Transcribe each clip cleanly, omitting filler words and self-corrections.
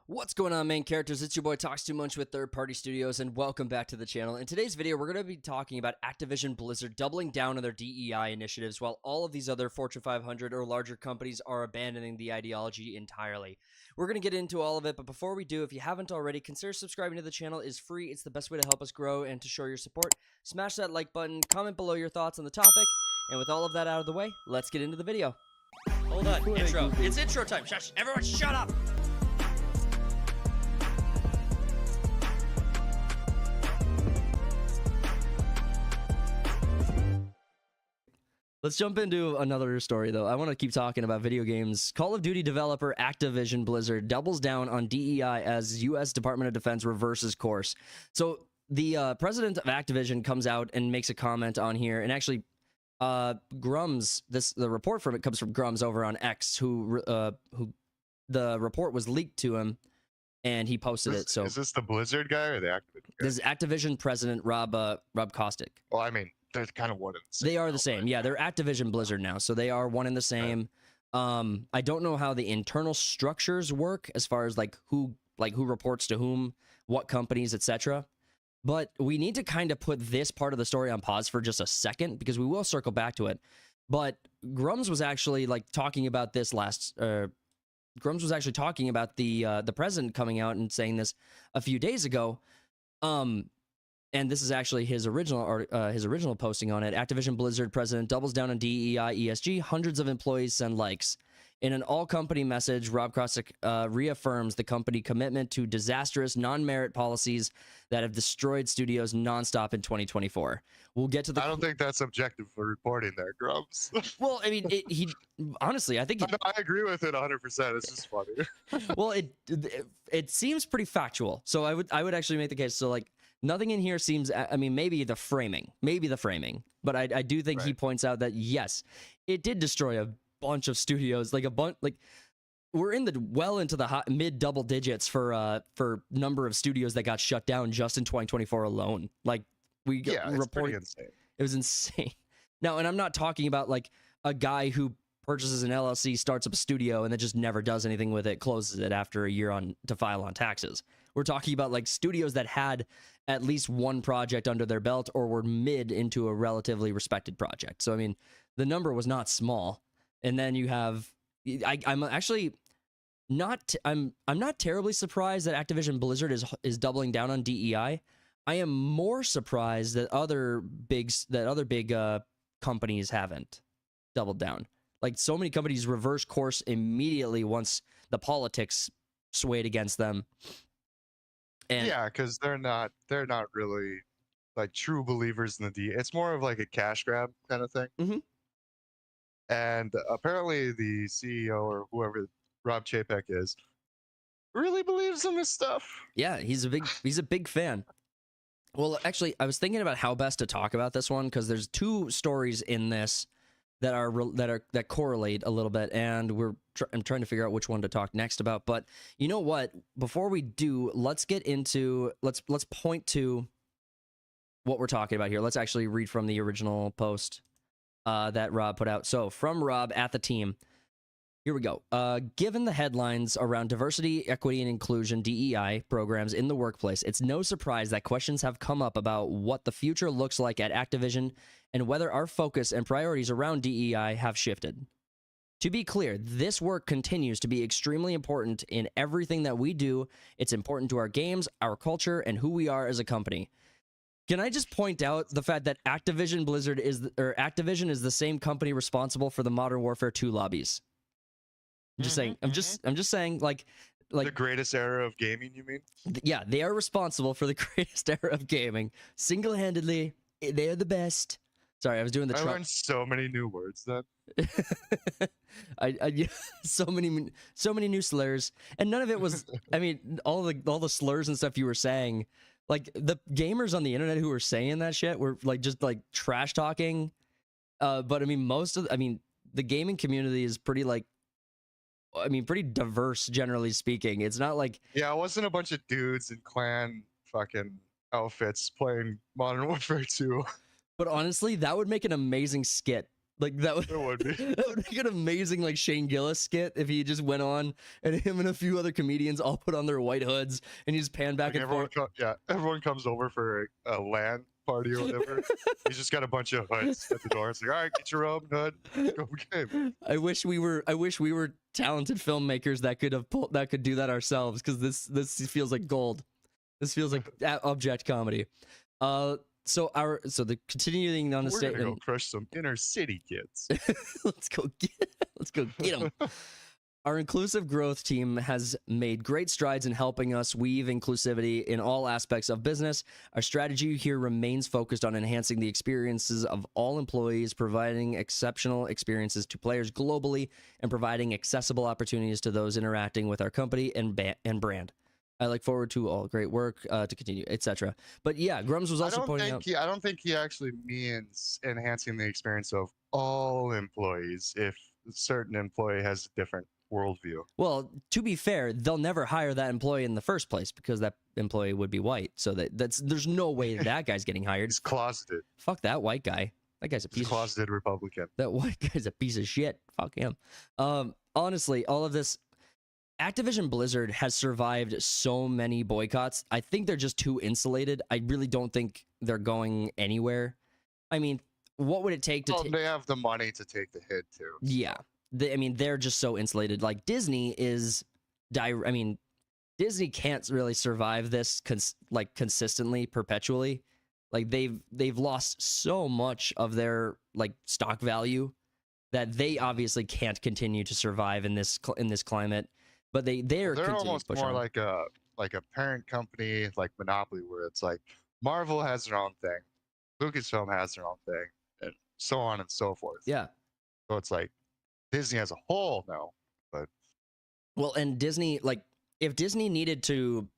What's going on, main characters? It's your boy Talks Too Much with Third Party Studios, and welcome back to the channel. In today's video, we're going to be talking about Activision Blizzard doubling down on their DEI initiatives while all of these other Fortune 500 or larger companies are abandoning the ideology entirely. We're going to get into all of it, but before we do, if you haven't already, consider subscribing to the channel. It's free. It's the best way to help us grow and to show your support. Smash that like button, comment below your thoughts on the topic, and with all of that out of the way, let's get into the video. Hold on, intro. It's intro time. Shush, everyone shut up! Let's jump into another story, though. I want to keep talking about video games. Call of Duty developer Activision Blizzard doubles down on DEI as U.S. Department of Defense reverses course. So the president of Activision comes out and makes a comment on here, and actually, Grums. The report from it comes from Grums over on X, who the report was leaked to him, and he posted it. So is this the Blizzard guy or the Activision guy? This is Activision president Rob Kostich. Well, I mean, they're kind of one and the same. They are the same. Yeah, they're Activision Blizzard now, so they are one and the same. I don't know how the internal structures work as far as who reports to whom, what companies, etc. But we need to kind of put this part of the story on pause for just a second because we will circle back to it. But Grums was actually talking about this Grums was actually talking about the president coming out and saying this a few days ago. And this is actually his original posting on it. Activision Blizzard president doubles down on DEI ESG. Hundreds of employees send likes. In an all-company message, Rob Kostich reaffirms the company commitment to disastrous, non-merit policies that have destroyed studios nonstop in 2024. We'll get to the. I don't think that's objective for reporting there, Grubs. Well, I mean, he honestly, I think I agree with it 100%. It's just funny. Well, it seems pretty factual. So I would actually make the case. So nothing in here seems, I mean, maybe the framing, but I do think he points out that yes, it did destroy a bunch of studios, we're in into the mid double digits for number of studios that got shut down just in 2024 alone. It's pretty insane. It was insane. Now, and I'm not talking about a guy who purchases an LLC, starts up a studio, and then just never does anything with it, closes it after a year to file on taxes. We're talking about studios that had at least one project under their belt or were mid into a relatively respected project. So I mean, the number was not small. And then you have, I'm actually not, I'm not terribly surprised that Activision Blizzard is doubling down on DEI. I am more surprised that other big companies haven't doubled down. So many companies reverse course immediately once the politics swayed against them. And yeah, because they're not really true believers in the DEI. It's more of a cash grab kind of thing. Mm-hmm. And apparently the CEO or whoever Rob Chapek is really believes in this stuff. Yeah, he's a big fan. Well, actually, I was thinking about how best to talk about this one because there's two stories in this that correlate a little bit, and I'm trying to figure out which one to talk next about. But you know what? Before we do, let's point to what we're talking about here. Let's actually read from the original post that Rob put out. So from Rob at the team, here we go. Given the headlines around diversity, equity, and inclusion DEI programs in the workplace, it's no surprise that questions have come up about what the future looks like at Activision and whether our focus and priorities around DEI have shifted. To be clear, this work continues to be extremely important in everything that we do. It's important to our games, our culture, and who we are as a company. Can I just point out the fact that Activision is the same company responsible for the Modern Warfare 2 lobbies? I'm just saying. I'm just saying, the greatest era of gaming, you mean? Yeah, they are responsible for the greatest era of gaming. Single-handedly, they are the best. Sorry, I was doing the. I learned so many new words then. So many new slurs, and none of it was. I mean, all the slurs and stuff you were saying. The gamers on the internet who were saying that shit were just trash talking. But I mean, the gaming community is pretty pretty diverse, generally speaking. It's not yeah, it wasn't a bunch of dudes in clan fucking outfits playing Modern Warfare 2. But honestly, that would make an amazing skit. Like that would, It would be. that would be an amazing like Shane Gillis skit if he just went on and him and a few other comedians all put on their white hoods and he just pan back Like and forth. everyone comes over for a LAN party or whatever. He's just got a bunch of hoods at the door. It's like, all right, get your own hood. Let's go game. I wish we were talented filmmakers that could do that ourselves, because this feels like gold. This feels like object comedy. So the continuing on the We're gonna statement. go crush some inner city kids. Let's go get them. Our inclusive growth team has made great strides in helping us weave inclusivity in all aspects of business. Our strategy here remains focused on enhancing the experiences of all employees, providing exceptional experiences to players globally, and providing accessible opportunities to those interacting with our company and brand. I look forward to all great work to continue, etc. But yeah, Grums was also pointing out. I don't think he actually means enhancing the experience of all employees if a certain employee has a different worldview. Well, to be fair, they'll never hire that employee in the first place because that employee would be white. So there's no way that guy's getting hired. He's closeted. Fuck that white guy. That guy's a piece. He's closeted Republican. That white guy's a piece of shit. Fuck him. Honestly, all of this, Activision Blizzard has survived so many boycotts. I think they're just too insulated. I really don't think they're going anywhere. I mean, what would it take to? Well, they have the money to take the hit too. So. Yeah, they're just so insulated. Like Disney is, Disney can't really survive this consistently, perpetually. Like they've lost so much of their like stock value that they obviously can't continue to survive in this climate. But they're almost more like a parent company, like Monopoly, where it's like Marvel has their own thing, Lucasfilm has their own thing, and so on and so forth. Yeah. So it's like Disney as a whole now. But well, and Disney, like if Disney needed to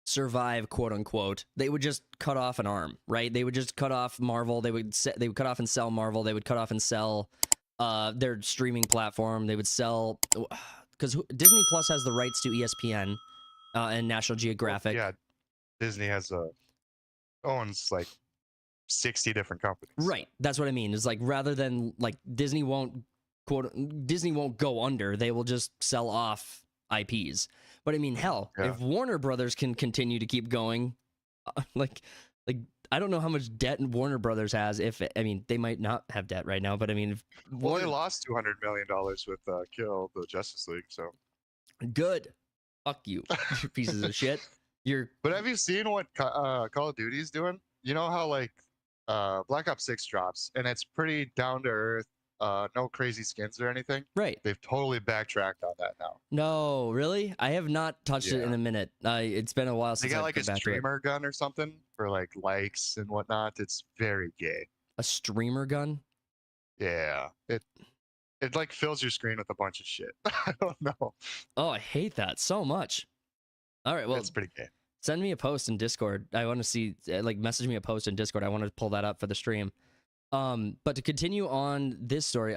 survive, quote unquote, they would just cut off an arm, right? They would just cut off Marvel. They would cut off and sell Marvel. They would cut off and sell their streaming platform. They would sell. Because Disney Plus has the rights to ESPN and National Geographic. Yeah, Disney owns like 60 different companies. Right, that's what I mean. It's like rather than like Disney won't go under. They will just sell off IPs. But I mean, hell, if Warner Brothers can continue to keep going, like I don't know how much debt Warner Brothers has. They might not have debt right now, but I mean, they lost $200 million with Kill the Justice League. So good. Fuck you, you pieces of shit. But have you seen what Call of Duty is doing? You know how like Black Ops 6 drops and it's pretty down to earth. No crazy skins or anything. Right. They've totally backtracked on that now. No, really? I have not touched it in a minute. It's been a while since they got I've like a streamer gun or something for like likes and whatnot. It's very gay. A streamer gun? Yeah. It like fills your screen with a bunch of shit. I don't know. Oh, I hate that so much. All right, well, it's pretty gay. Send me a post in Discord. I want to see, message me a post in Discord. I want to pull that up for the stream. But to continue on this story,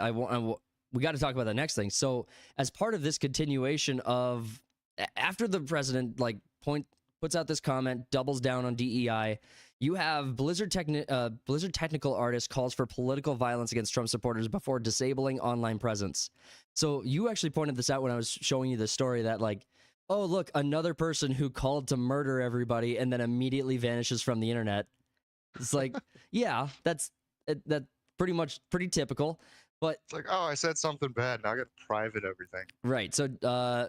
we got to talk about the next thing. So as part of this continuation of after the president puts out this comment, doubles down on DEI, you have Blizzard technical artist calls for political violence against Trump supporters before disabling online presence. So you actually pointed this out when I was showing you the story that like, oh look, another person who called to murder everybody and then immediately vanishes from the internet. It's like, yeah, that's pretty typical, but it's like, oh, I said something bad, now I got to private everything. Right. So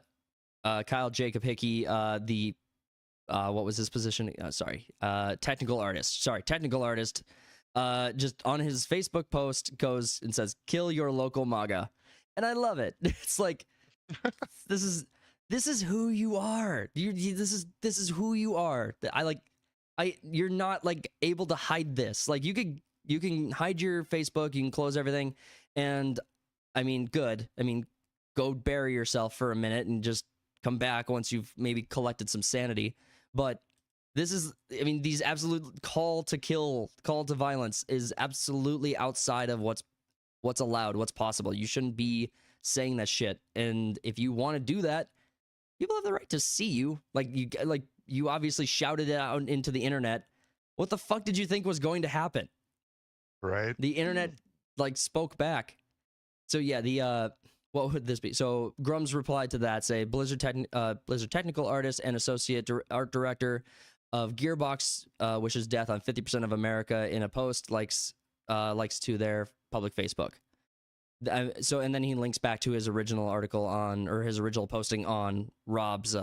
Kyle Jacob Hickey, what was his position? Technical artist. Just on his Facebook post goes and says, "Kill your local MAGA," and I love it. It's like this is who you are. This is who you are. You're not like able to hide this. Like you can hide your Facebook, you can close everything, and I mean, good. I mean, go bury yourself for a minute and just come back once you've maybe collected some sanity. But these absolute call to violence is absolutely outside of what's allowed, what's possible. You shouldn't be saying that shit. And if you want to do that, people have the right to see you. You obviously shouted it out into the internet. What the fuck did you think was going to happen? Right. The internet like spoke back. So yeah, the what would this be? So Grum's replied to that, say Blizzard technical artist and associate art director of Gearbox wishes death on 50% of America in a post likes to their public Facebook. So and then he links back to his original article on, or his original posting on Rob's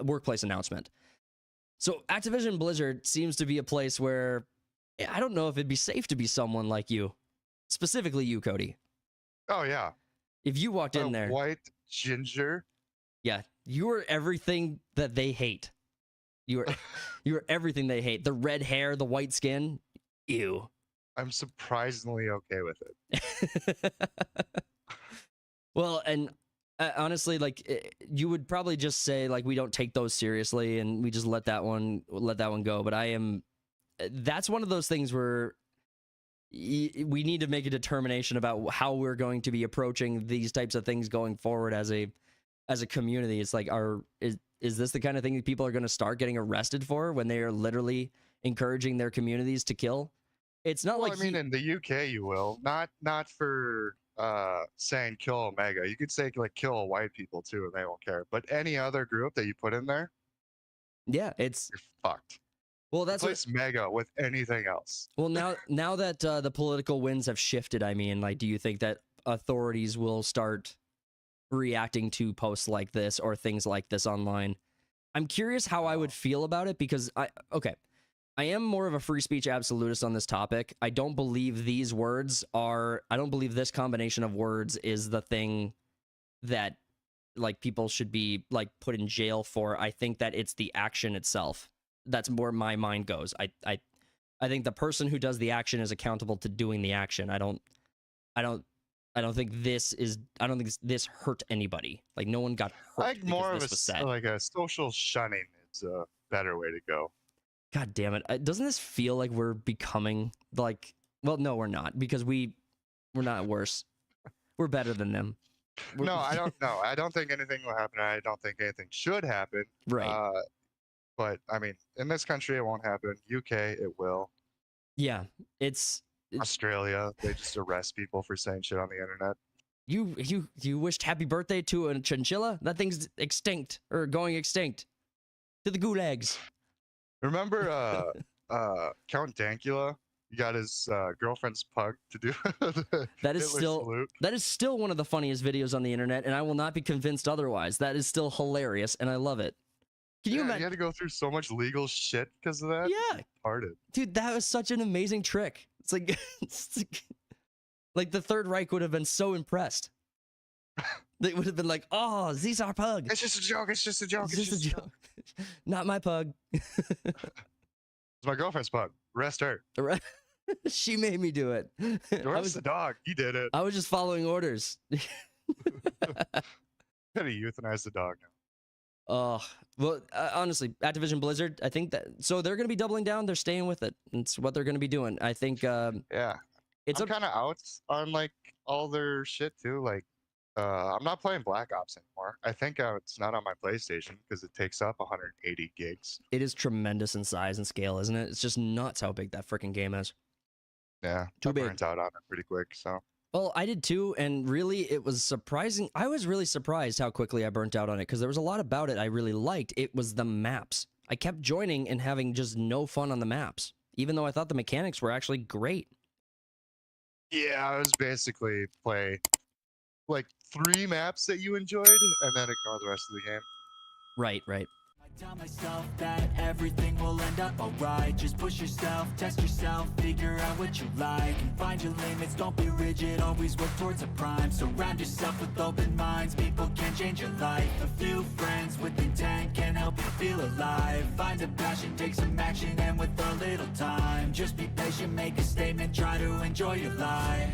workplace announcement. So Activision Blizzard seems to be a place where I don't know if it'd be safe to be someone like you, specifically you, Cody. Oh yeah. If you walked in there, white ginger. yeah, you are everything that they hate. You are everything they hate. The red hair, the white skin. Ew. I'm surprisingly okay with it. Well, and honestly, like you would probably just say like we don't take those seriously and we just let that one go. But that's one of those things where we need to make a determination about how we're going to be approaching these types of things going forward as a community. It's like, is this the kind of thing that people are going to start getting arrested for when they are literally encouraging their communities to kill? It's not like, I mean, in the UK you will, not for saying kill Omega. You could say like kill white people too, and they won't care. But any other group that you put in there, yeah, you're fucked. Well, that's replace Mega with anything else. Well, now that the political winds have shifted, I mean, like, do you think that authorities will start reacting to posts like this or things like this online? I'm curious how I would feel about it because I am more of a free speech absolutist on this topic. I don't believe I don't believe this combination of words is the thing that like people should be like put in jail for. I think that it's the action itself. That's where my mind goes. I think the person who does the action is accountable to doing the action. I don't think this hurt anybody. Like no one got hurt. Like more of a social shunning is a better way to go. God damn it. Doesn't this feel like we're becoming like, well, no, we're not, because we're not worse. We're better than them. No, I don't know. I don't think anything will happen. I don't think anything should happen. Right. But I mean, in this country, it won't happen. UK, it will. Yeah. It's Australia. They just arrest people for saying shit on the internet. You wished happy birthday to a chinchilla? That thing's extinct or going extinct. To the gulags. Remember Count Dankula? He got his girlfriend's pug to do that is still one of the funniest videos on the internet, and I will not be convinced otherwise. That is still hilarious, and I love it. Can you imagine? You had to go through so much legal shit because of that? Yeah. Parted. Dude, that was such an amazing trick. It's like the Third Reich would have been so impressed. They would have been like, oh, these are pug. It's just a joke. It's just a joke. It's just a joke. Not my pug. It's my girlfriend's pug. Arrest her. She made me do it. Arrest the dog. He did it. I was just following orders. Gotta euthanize the dog now. Oh, well, honestly, Activision Blizzard, I think that, so they're going to be doubling down. They're staying with it. It's what they're going to be doing. I think, yeah, I'm kind of out on like all their shit too. Like, I'm not playing Black Ops anymore. I think it's not on my PlayStation because it takes up 180 gigs. It is tremendous in size and scale, isn't it? It's just nuts how big that freaking game is. Yeah, too big. Burnt out on it pretty quick, so. Well, I did too, and really, it was surprising. I was really surprised how quickly I burnt out on it, because there was a lot about it I really liked. It was the maps. I kept joining and having just no fun on the maps, even though I thought the mechanics were actually great. Yeah, I was basically play like 3 maps that you enjoyed, and then ignore the rest of the game. Right, right. I tell myself that everything will end up alright. Just push yourself, test yourself, figure out what you like, and find your limits. Don't be rigid, always work towards a prime. Surround yourself with open minds, people can change your life. A few friends with intent can help you feel alive. Find a passion, take some action, and with a little time, just be patient, make a statement, try to enjoy your life.